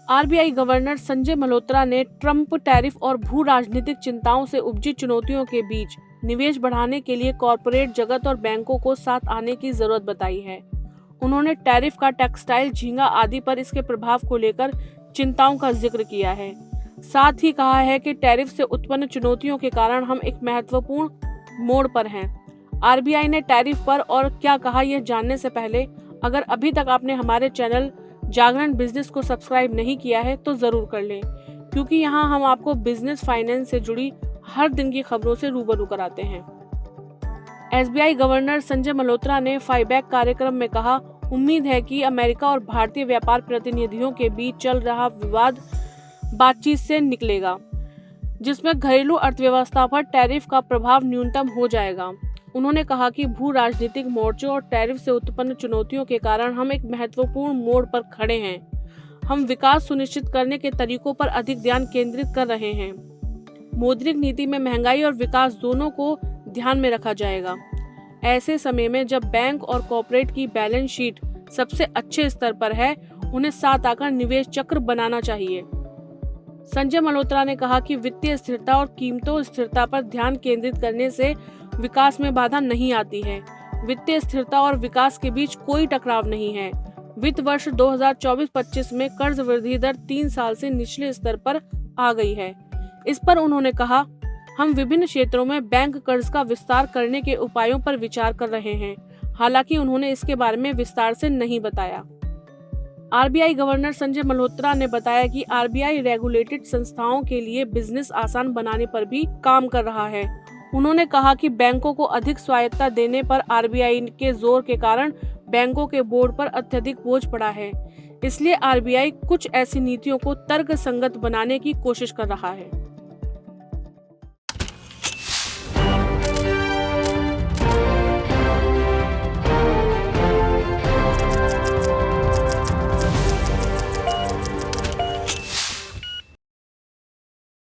RBI governor Sanjay Malhotra ने Trump tariff और भू राजनीतिक चिंताओं से उपजी चुनौतियों के बीच निवेश बढ़ाने के लिए कॉरपोरेट जगत और बैंकों को साथ आने की जरूरत बताई है। उन्होंने टैरिफ का टेक्सटाइल, झींगा आदि पर इसके प्रभाव को लेकर चिंताओं का जिक्र किया है। साथ ही कहा है कि टैरिफ से उत्पन्न चुनौतियों के कारण हम एक महत्वपूर्ण मोड़ पर हैं। आरबीआई ने टैरिफ पर और क्या कहा, यह जानने से पहले अगर अभी तक आपने हमारे चैनल जागरण बिजनेस को सब्सक्राइब नहीं किया है तो जरूर कर लें, क्योंकि यहाँ हम आपको बिजनेस फाइनेंस से जुड़ी हर दिन की खबरों से रूबरू कराते हैं। एसबीआई गवर्नर संजय मल्होत्रा ने फाइबैक कार्यक्रम में कहा, उम्मीद है कि अमेरिका और भारतीय व्यापार प्रतिनिधियों के बीच चल रहा विवाद बातचीत से निकलेगा, जिसमें घरेलू अर्थव्यवस्था पर टैरिफ का प्रभाव न्यूनतम हो जाएगा। उन्होंने कहा कि भू राजनीतिक मोर्चों और टैरिफ से उत्पन्न चुनौतियों के कारण हम एक महत्वपूर्ण मोड़ पर खड़े हैं। हम विकास सुनिश्चित करने के तरीकों पर अधिक ध्यान केंद्रित कर रहे हैं। मौद्रिक नीति में महंगाई और विकास दोनों को ध्यान में रखा जाएगा। ऐसे समय में जब बैंक और कॉर्पोरेट की बैलेंस शीट सबसे अच्छे स्तर पर है, उन्हें साथ आकर निवेश चक्र बनाना चाहिए। संजय मल्होत्रा ने कहा कि वित्तीय स्थिरता और कीमतों स्थिरता पर ध्यान केंद्रित करने से विकास में बाधा नहीं आती है। वित्तीय स्थिरता और विकास के बीच कोई टकराव नहीं है। वित्त वर्ष 2024-25 में कर्ज वृद्धि दर 3 साल से निचले स्तर पर आ गई है। इस पर उन्होंने कहा, हम विभिन्न क्षेत्रों में बैंक कर्ज का विस्तार करने के उपायों पर विचार कर रहे हैं। हालांकि उन्होंने इसके बारे में विस्तार से नहीं बताया। आरबीआई गवर्नर संजय मल्होत्रा ने बताया कि आरबीआई रेगुलेटेड संस्थाओं के लिए बिजनेस आसान बनाने पर भी काम कर रहा है। उन्होंने कहा कि बैंकों को अधिक स्वायत्तता देने पर आरबीआई के जोर के कारण बैंकों के बोर्ड पर अत्यधिक बोझ पड़ा है। इसलिए आरबीआई कुछ ऐसी नीतियों को तर्कसंगत बनाने की कोशिश कर रहा है।